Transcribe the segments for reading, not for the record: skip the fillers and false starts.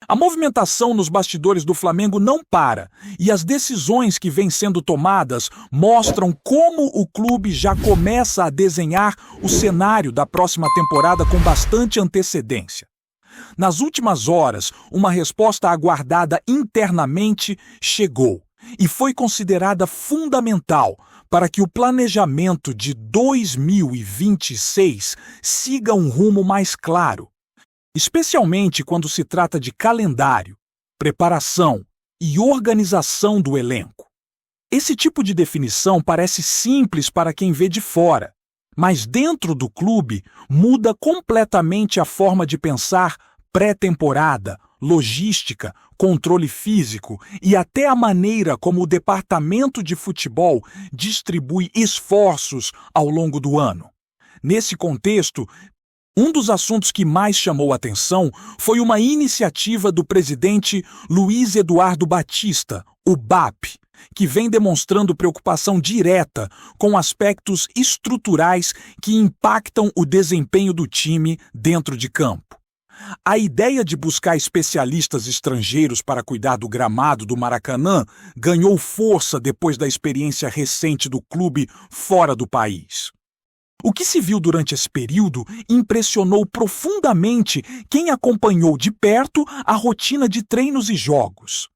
A movimentação nos bastidores do Flamengo não para, e as decisões que vêm sendo tomadas mostram como o clube já começa a desenhar o cenário da próxima temporada com bastante antecedência. Nas últimas horas, uma resposta aguardada internamente chegou e foi considerada fundamental para que o planejamento de 2026 siga um rumo mais claro, especialmente quando se trata de calendário, preparação e organização do elenco. Esse tipo de definição parece simples para quem vê de fora, mas dentro do clube muda completamente a forma de pensar pré-temporada, logística, controle físico e até a maneira como o departamento de futebol distribui esforços ao longo do ano. Nesse contexto, um dos assuntos que mais chamou atenção foi uma iniciativa do presidente Luiz Eduardo Batista, o BAP, que vem demonstrando preocupação direta com aspectos estruturais que impactam o desempenho do time dentro de campo. A ideia de buscar especialistas estrangeiros para cuidar do gramado do Maracanã ganhou força depois da experiência recente do clube fora do país. O que se viu durante esse período impressionou profundamente quem acompanhou de perto a rotina de treinos e jogos.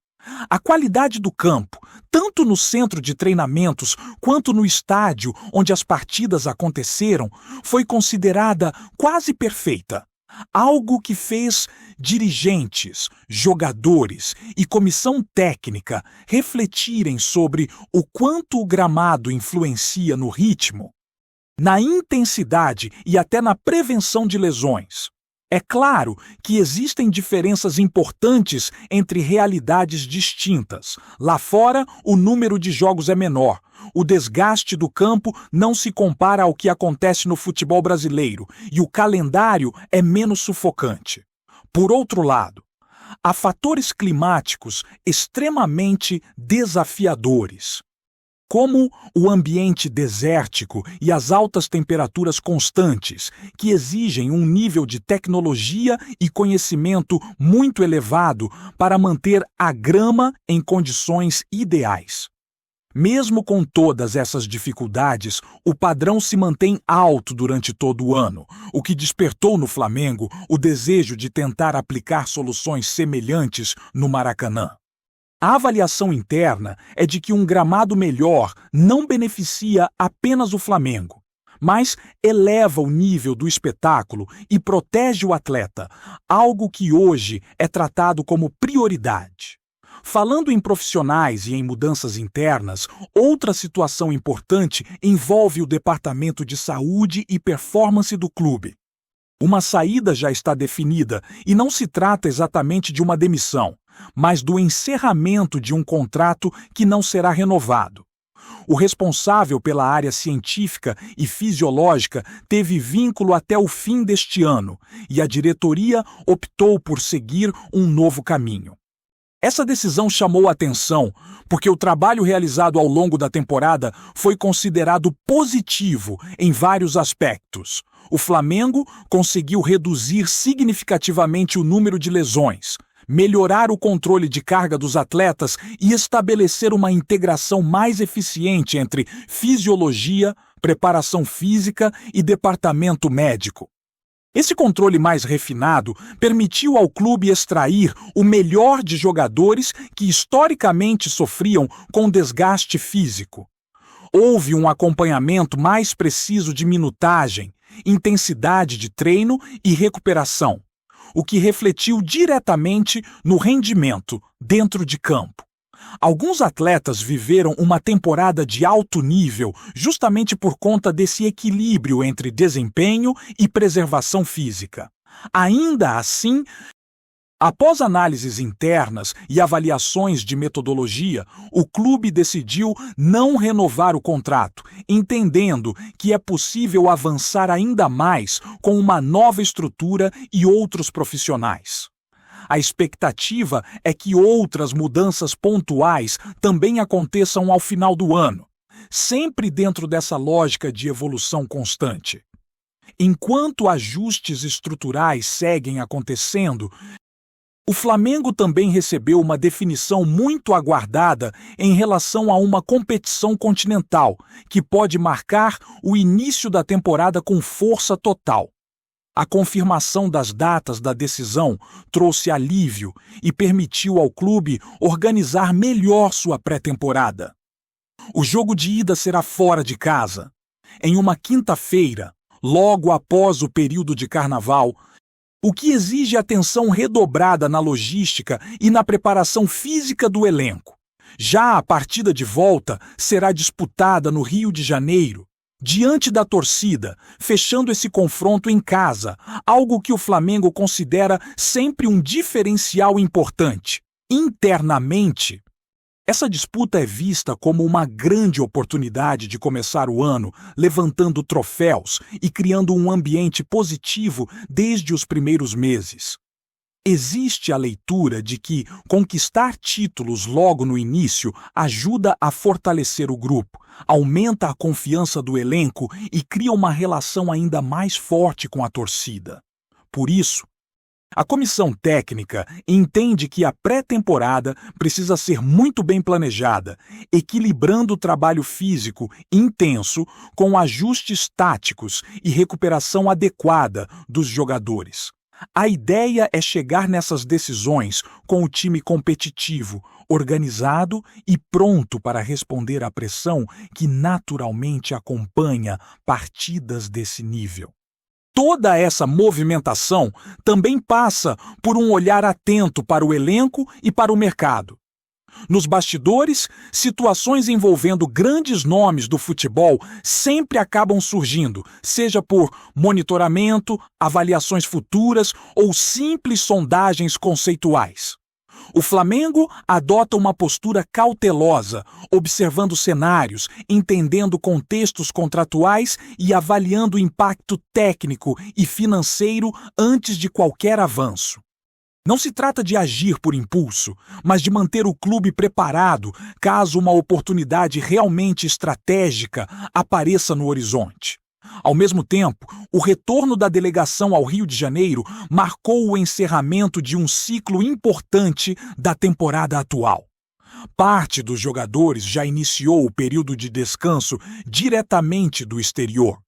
A qualidade do campo, tanto no centro de treinamentos quanto no estádio onde as partidas aconteceram, foi considerada quase perfeita. Algo que fez dirigentes, jogadores e comissão técnica refletirem sobre o quanto o gramado influencia no ritmo, na intensidade e até na prevenção de lesões. É claro que existem diferenças importantes entre realidades distintas. Lá fora, o número de jogos é menor. O desgaste do campo não se compara ao que acontece no futebol brasileiro e o calendário é menos sufocante. Por outro lado, há fatores climáticos extremamente desafiadores, como o ambiente desértico e as altas temperaturas constantes, que exigem um nível de tecnologia e conhecimento muito elevado para manter a grama em condições ideais. Mesmo com todas essas dificuldades, o padrão se mantém alto durante todo o ano, o que despertou no Flamengo o desejo de tentar aplicar soluções semelhantes no Maracanã. A avaliação interna é de que um gramado melhor não beneficia apenas o Flamengo, mas eleva o nível do espetáculo e protege o atleta, algo que hoje é tratado como prioridade. Falando em profissionais e em mudanças internas, outra situação importante envolve o departamento de saúde e performance do clube. Uma saída já está definida e não se trata exatamente de uma demissão, mas do encerramento de um contrato que não será renovado. O responsável pela área científica e fisiológica teve vínculo até o fim deste ano e a diretoria optou por seguir um novo caminho. Essa decisão chamou a atenção porque o trabalho realizado ao longo da temporada foi considerado positivo em vários aspectos. O Flamengo conseguiu reduzir significativamente o número de lesões, melhorar o controle de carga dos atletas e estabelecer uma integração mais eficiente entre fisiologia, preparação física e departamento médico. Esse controle mais refinado permitiu ao clube extrair o melhor de jogadores que historicamente sofriam com desgaste físico. Houve um acompanhamento mais preciso de minutagem, intensidade de treino e recuperação, o que refletiu diretamente no rendimento dentro de campo. Alguns atletas viveram uma temporada de alto nível justamente por conta desse equilíbrio entre desempenho e preservação física. Ainda assim, após análises internas e avaliações de metodologia, o clube decidiu não renovar o contrato, entendendo que é possível avançar ainda mais com uma nova estrutura e outros profissionais. A expectativa é que outras mudanças pontuais também aconteçam ao final do ano, sempre dentro dessa lógica de evolução constante. Enquanto ajustes estruturais seguem acontecendo, O Flamengo também recebeu uma definição muito aguardada em relação a uma competição continental, que pode marcar o início da temporada com força total. A confirmação das datas da decisão trouxe alívio e permitiu ao clube organizar melhor sua pré-temporada. O jogo de ida será fora de casa, em uma quinta-feira, logo após o período de carnaval, o que exige atenção redobrada na logística e na preparação física do elenco. Já a partida de volta será disputada no Rio de Janeiro, diante da torcida, fechando esse confronto em casa, algo que o Flamengo considera sempre um diferencial importante. Internamente, essa disputa é vista como uma grande oportunidade de começar o ano levantando troféus e criando um ambiente positivo desde os primeiros meses. Existe a leitura de que conquistar títulos logo no início ajuda a fortalecer o grupo, aumenta a confiança do elenco e cria uma relação ainda mais forte com a torcida. Por isso, a comissão técnica entende que a pré-temporada precisa ser muito bem planejada, equilibrando o trabalho físico intenso com ajustes táticos e recuperação adequada dos jogadores. A ideia é chegar nessas decisões com o time competitivo, organizado e pronto para responder à pressão que naturalmente acompanha partidas desse nível. Toda essa movimentação também passa por um olhar atento para o elenco e para o mercado. Nos bastidores, situações envolvendo grandes nomes do futebol sempre acabam surgindo, seja por monitoramento, avaliações futuras ou simples sondagens conceituais. O Flamengo adota uma postura cautelosa, observando cenários, entendendo contextos contratuais e avaliando o impacto técnico e financeiro antes de qualquer avanço. Não se trata de agir por impulso, mas de manter o clube preparado caso uma oportunidade realmente estratégica apareça no horizonte. Ao mesmo tempo, o retorno da delegação ao Rio de Janeiro marcou o encerramento de um ciclo importante da temporada atual. Parte dos jogadores já iniciou o período de descanso diretamente do exterior,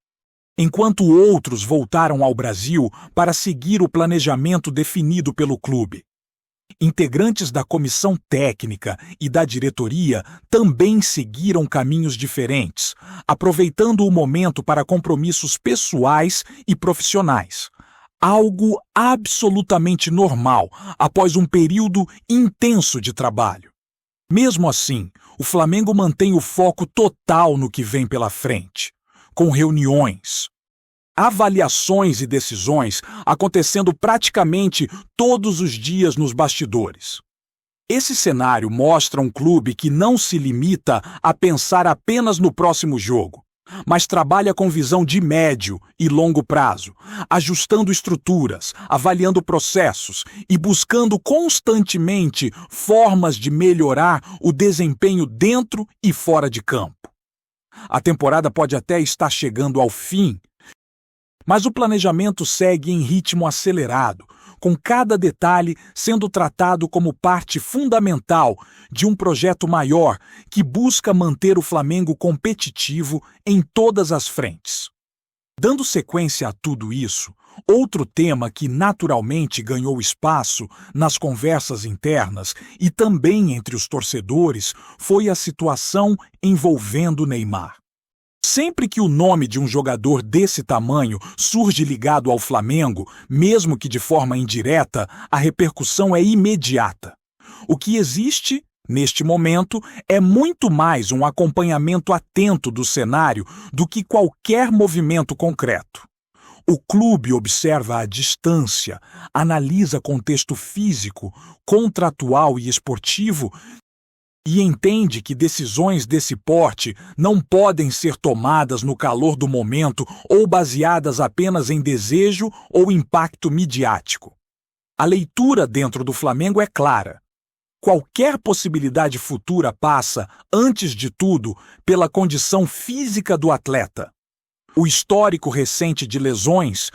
enquanto outros voltaram ao Brasil para seguir o planejamento definido pelo clube. Integrantes da comissão técnica e da diretoria também seguiram caminhos diferentes, aproveitando o momento para compromissos pessoais e profissionais. Algo absolutamente normal após um período intenso de trabalho. Mesmo assim, o Flamengo mantém o foco total no que vem pela frente, com reuniões, avaliações e decisões acontecendo praticamente todos os dias nos bastidores. Esse cenário mostra um clube que não se limita a pensar apenas no próximo jogo, mas trabalha com visão de médio e longo prazo, ajustando estruturas, avaliando processos e buscando constantemente formas de melhorar o desempenho dentro e fora de campo. A temporada pode até estar chegando ao fim, mas o planejamento segue em ritmo acelerado, com cada detalhe sendo tratado como parte fundamental de um projeto maior que busca manter o Flamengo competitivo em todas as frentes. Dando sequência a tudo isso, outro tema que naturalmente ganhou espaço nas conversas internas e também entre os torcedores foi a situação envolvendo Neymar. Sempre que o nome de um jogador desse tamanho surge ligado ao Flamengo, mesmo que de forma indireta, a repercussão é imediata. O que existe, neste momento, é muito mais um acompanhamento atento do cenário do que qualquer movimento concreto. O clube observa à distância, analisa contexto físico, contratual e esportivo e entende que decisões desse porte não podem ser tomadas no calor do momento ou baseadas apenas em desejo ou impacto midiático. A leitura dentro do Flamengo é clara. Qualquer possibilidade futura passa, antes de tudo, pela condição física do atleta. O histórico recente de lesões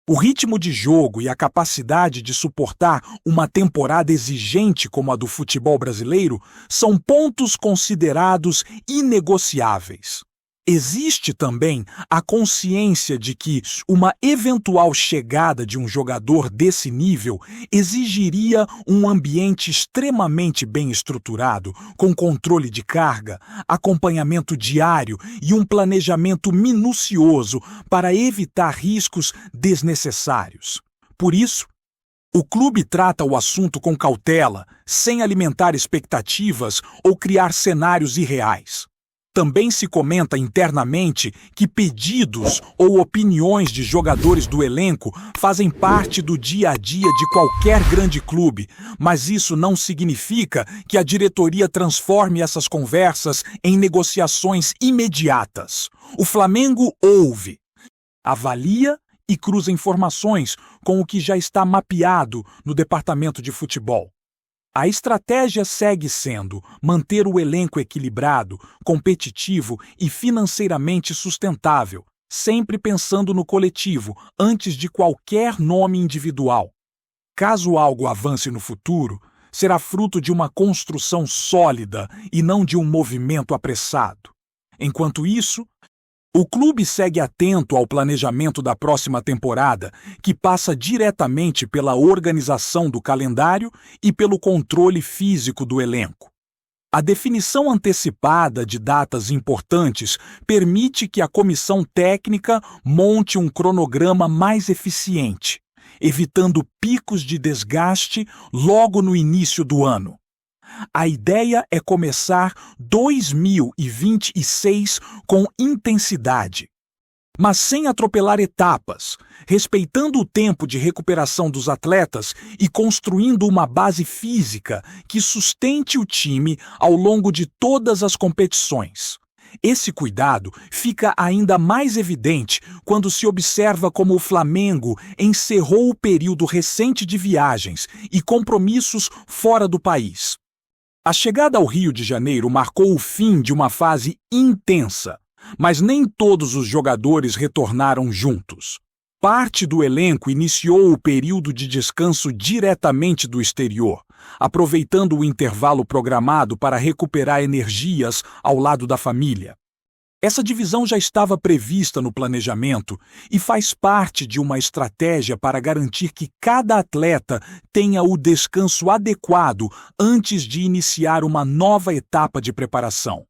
O ritmo de jogo e a capacidade de suportar uma temporada exigente como a do futebol brasileiro são pontos considerados inegociáveis. Existe também a consciência de que uma eventual chegada de um jogador desse nível exigiria um ambiente extremamente bem estruturado, com controle de carga, acompanhamento diário e um planejamento minucioso para evitar riscos desnecessários. Por isso, o clube trata o assunto com cautela, sem alimentar expectativas ou criar cenários irreais. Também se comenta internamente que pedidos ou opiniões de jogadores do elenco fazem parte do dia a dia de qualquer grande clube, mas isso não significa que a diretoria transforme essas conversas em negociações imediatas. O Flamengo ouve, avalia e cruza informações com o que já está mapeado no departamento de futebol. A estratégia segue sendo manter o elenco equilibrado, competitivo e financeiramente sustentável, sempre pensando no coletivo antes de qualquer nome individual. Caso algo avance no futuro, será fruto de uma construção sólida e não de um movimento apressado. Enquanto isso, o clube segue atento ao planejamento da próxima temporada, que passa diretamente pela organização do calendário e pelo controle físico do elenco. A definição antecipada de datas importantes permite que a comissão técnica monte um cronograma mais eficiente, evitando picos de desgaste logo no início do ano. A ideia é começar 2026 com intensidade, mas sem atropelar etapas, respeitando o tempo de recuperação dos atletas e construindo uma base física que sustente o time ao longo de todas as competições. Esse cuidado fica ainda mais evidente quando se observa como o Flamengo encerrou o período recente de viagens e compromissos fora do país. A chegada ao Rio de Janeiro marcou o fim de uma fase intensa, mas nem todos os jogadores retornaram juntos. Parte do elenco iniciou o período de descanso diretamente do exterior, aproveitando o intervalo programado para recuperar energias ao lado da família. Essa divisão já estava prevista no planejamento e faz parte de uma estratégia para garantir que cada atleta tenha o descanso adequado antes de iniciar uma nova etapa de preparação.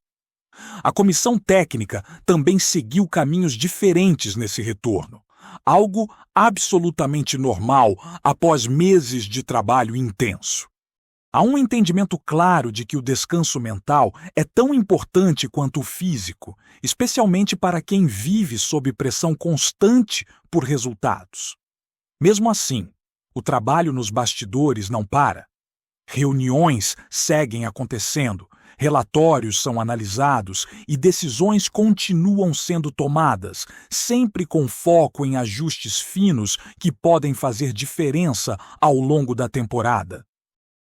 A comissão técnica também seguiu caminhos diferentes nesse retorno, algo absolutamente normal após meses de trabalho intenso. Há um entendimento claro de que o descanso mental é tão importante quanto o físico, especialmente para quem vive sob pressão constante por resultados. Mesmo assim, o trabalho nos bastidores não para. Reuniões seguem acontecendo, relatórios são analisados e decisões continuam sendo tomadas, sempre com foco em ajustes finos que podem fazer diferença ao longo da temporada.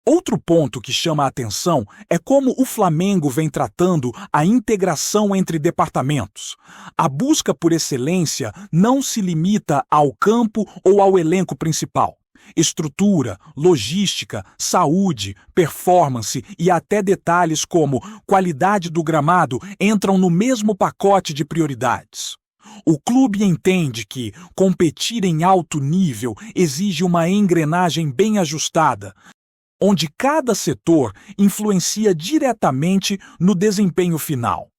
Outro ponto que chama a atenção é como o Flamengo vem tratando a integração entre departamentos. A busca por excelência não se limita ao campo ou ao elenco principal. Estrutura, logística, saúde, performance e até detalhes como qualidade do gramado entram no mesmo pacote de prioridades. O clube entende que competir em alto nível exige uma engrenagem bem ajustada, onde cada setor influencia diretamente no desempenho final.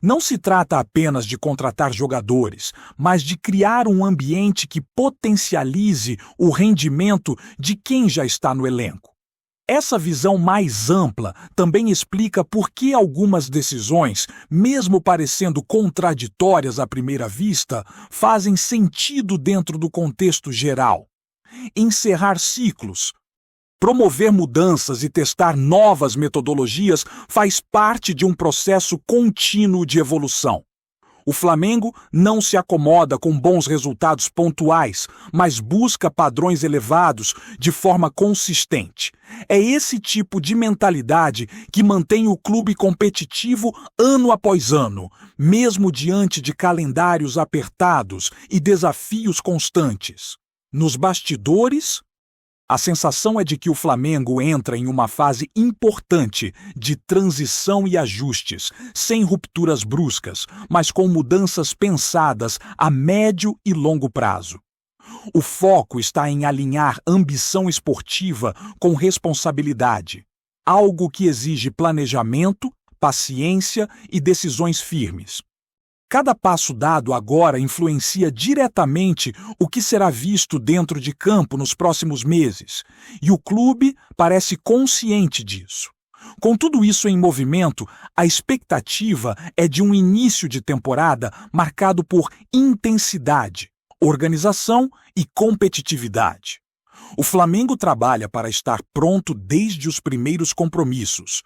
Não se trata apenas de contratar jogadores, mas de criar um ambiente que potencialize o rendimento de quem já está no elenco. Essa visão mais ampla também explica por que algumas decisões, mesmo parecendo contraditórias à primeira vista, fazem sentido dentro do contexto geral. Encerrar ciclos, promover mudanças e testar novas metodologias faz parte de um processo contínuo de evolução. O Flamengo não se acomoda com bons resultados pontuais, mas busca padrões elevados de forma consistente. É esse tipo de mentalidade que mantém o clube competitivo ano após ano, mesmo diante de calendários apertados e desafios constantes. Nos bastidores, a sensação é de que o Flamengo entra em uma fase importante de transição e ajustes, sem rupturas bruscas, mas com mudanças pensadas a médio e longo prazo. O foco está em alinhar ambição esportiva com responsabilidade, algo que exige planejamento, paciência e decisões firmes. Cada passo dado agora influencia diretamente o que será visto dentro de campo nos próximos meses, e o clube parece consciente disso. Com tudo isso em movimento, a expectativa é de um início de temporada marcado por intensidade, organização e competitividade. O Flamengo trabalha para estar pronto desde os primeiros compromissos,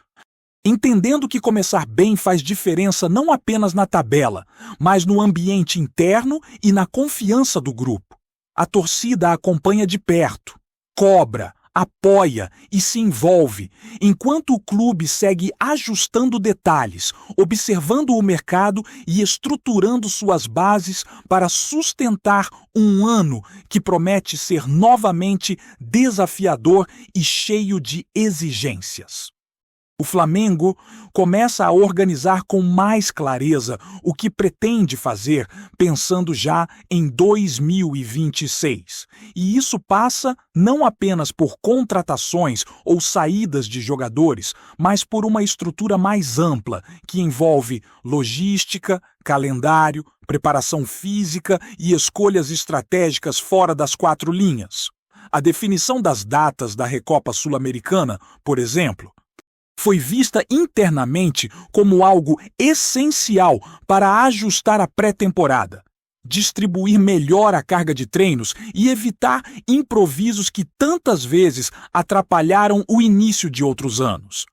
entendendo que começar bem faz diferença não apenas na tabela, mas no ambiente interno e na confiança do grupo. A torcida acompanha de perto, cobra, apoia e se envolve, enquanto o clube segue ajustando detalhes, observando o mercado e estruturando suas bases para sustentar um ano que promete ser novamente desafiador e cheio de exigências. O Flamengo começa a organizar com mais clareza o que pretende fazer, pensando já em 2026. E isso passa não apenas por contratações ou saídas de jogadores, mas por uma estrutura mais ampla, que envolve logística, calendário, preparação física e escolhas estratégicas fora das quatro linhas. A definição das datas da Recopa Sul-Americana, por exemplo, foi vista internamente como algo essencial para ajustar a pré-temporada, distribuir melhor a carga de treinos e evitar improvisos que tantas vezes atrapalharam o início de outros anos.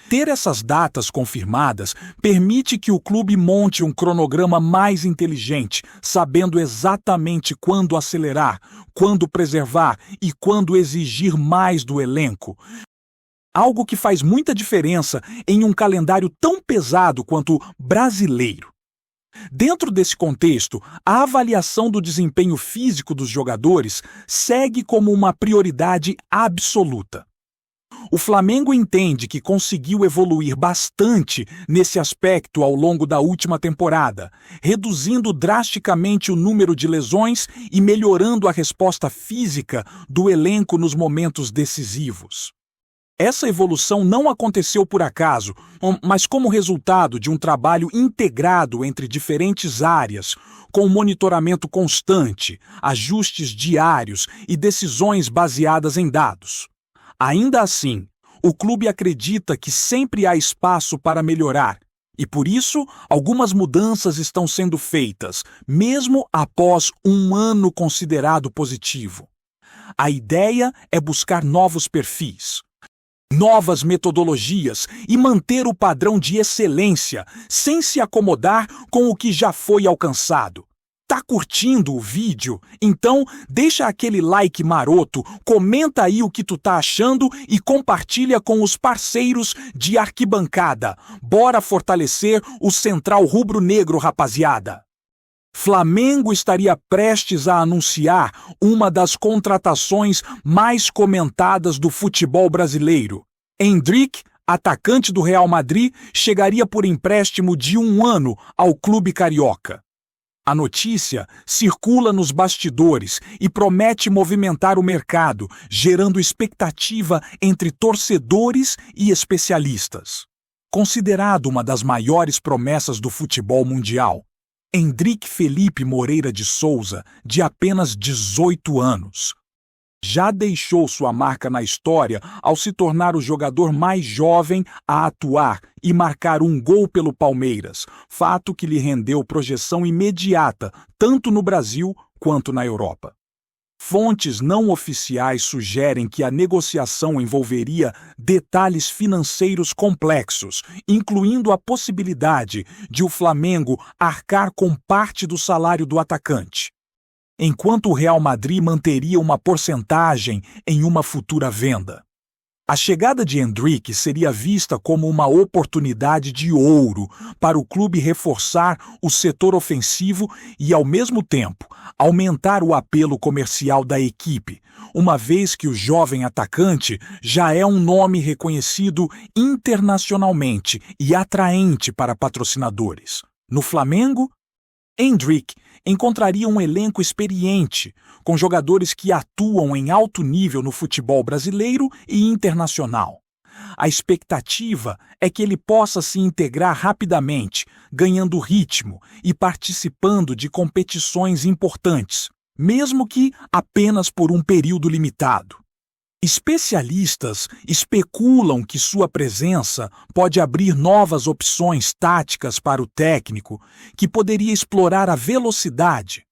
Ter essas datas confirmadas permite que o clube monte um cronograma mais inteligente, sabendo exatamente quando acelerar, quando preservar e quando exigir mais do elenco. Algo que faz muita diferença em um calendário tão pesado quanto o brasileiro. Dentro desse contexto, a avaliação do desempenho físico dos jogadores segue como uma prioridade absoluta. O Flamengo entende que conseguiu evoluir bastante nesse aspecto ao longo da última temporada, reduzindo drasticamente o número de lesões e melhorando a resposta física do elenco nos momentos decisivos. Essa evolução não aconteceu por acaso, mas como resultado de um trabalho integrado entre diferentes áreas, com monitoramento constante, ajustes diários e decisões baseadas em dados. Ainda assim, o clube acredita que sempre há espaço para melhorar, e por isso algumas mudanças estão sendo feitas, mesmo após um ano considerado positivo. A ideia é buscar novos perfis, novas metodologias e manter o padrão de excelência, sem se acomodar com o que já foi alcançado. Tá curtindo o vídeo? Então deixa aquele like maroto, comenta aí o que tu tá achando e compartilha com os parceiros de arquibancada. Bora fortalecer o Central Rubro-Negro, rapaziada! Flamengo estaria prestes a anunciar uma das contratações mais comentadas do futebol brasileiro. Endrick, atacante do Real Madrid, chegaria por empréstimo de 1 ano ao clube carioca. A notícia circula nos bastidores e promete movimentar o mercado, gerando expectativa entre torcedores e especialistas. Considerado uma das maiores promessas do futebol mundial, Endrick Felipe Moreira de Souza, de apenas 18 anos, já deixou sua marca na história ao se tornar o jogador mais jovem a atuar e marcar um gol pelo Palmeiras, fato que lhe rendeu projeção imediata, tanto no Brasil quanto na Europa. Fontes não oficiais sugerem que a negociação envolveria detalhes financeiros complexos, incluindo a possibilidade de o Flamengo arcar com parte do salário do atacante, enquanto o Real Madrid manteria uma porcentagem em uma futura venda. A chegada de Endrick seria vista como uma oportunidade de ouro para o clube reforçar o setor ofensivo e, ao mesmo tempo, aumentar o apelo comercial da equipe, uma vez que o jovem atacante já é um nome reconhecido internacionalmente e atraente para patrocinadores. No Flamengo, Endrick encontraria um elenco experiente, com jogadores que atuam em alto nível no futebol brasileiro e internacional. A expectativa é que ele possa se integrar rapidamente, ganhando ritmo e participando de competições importantes, mesmo que apenas por um período limitado. Especialistas especulam que sua presença pode abrir novas opções táticas para o técnico, que poderia explorar a velocidade,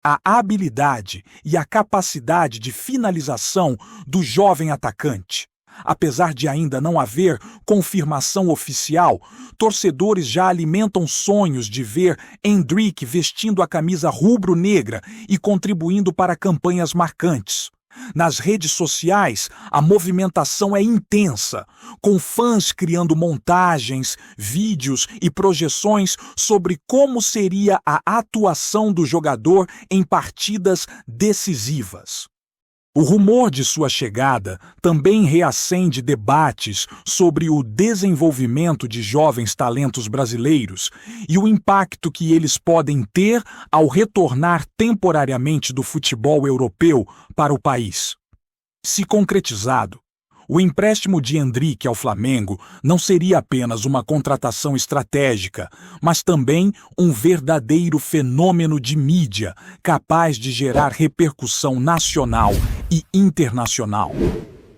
a habilidade e a capacidade de finalização do jovem atacante. Apesar de ainda não haver confirmação oficial, torcedores já alimentam sonhos de ver Endrick vestindo a camisa rubro-negra e contribuindo para campanhas marcantes. Nas redes sociais, a movimentação é intensa, com fãs criando montagens, vídeos e projeções sobre como seria a atuação do jogador em partidas decisivas. O rumor de sua chegada também reacende debates sobre o desenvolvimento de jovens talentos brasileiros e o impacto que eles podem ter ao retornar temporariamente do futebol europeu para o país. Se concretizado, o empréstimo de Endrick ao Flamengo não seria apenas uma contratação estratégica, mas também um verdadeiro fenômeno de mídia capaz de gerar repercussão nacional e internacional.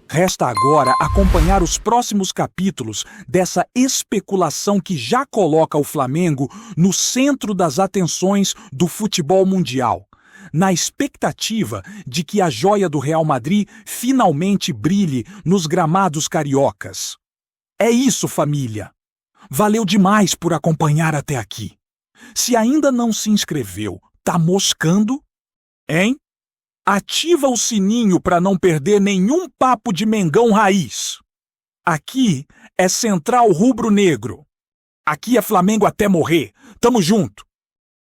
Resta agora acompanhar os próximos capítulos dessa especulação que já coloca o Flamengo no centro das atenções do futebol mundial, na expectativa de que a joia do Real Madrid finalmente brilhe nos gramados cariocas. É isso, família! Valeu demais por acompanhar até aqui. Se ainda não se inscreveu, tá moscando? Hein? Ativa o sininho para não perder nenhum papo de Mengão raiz. Aqui é Central Rubro Negro. Aqui é Flamengo até morrer. Tamo junto!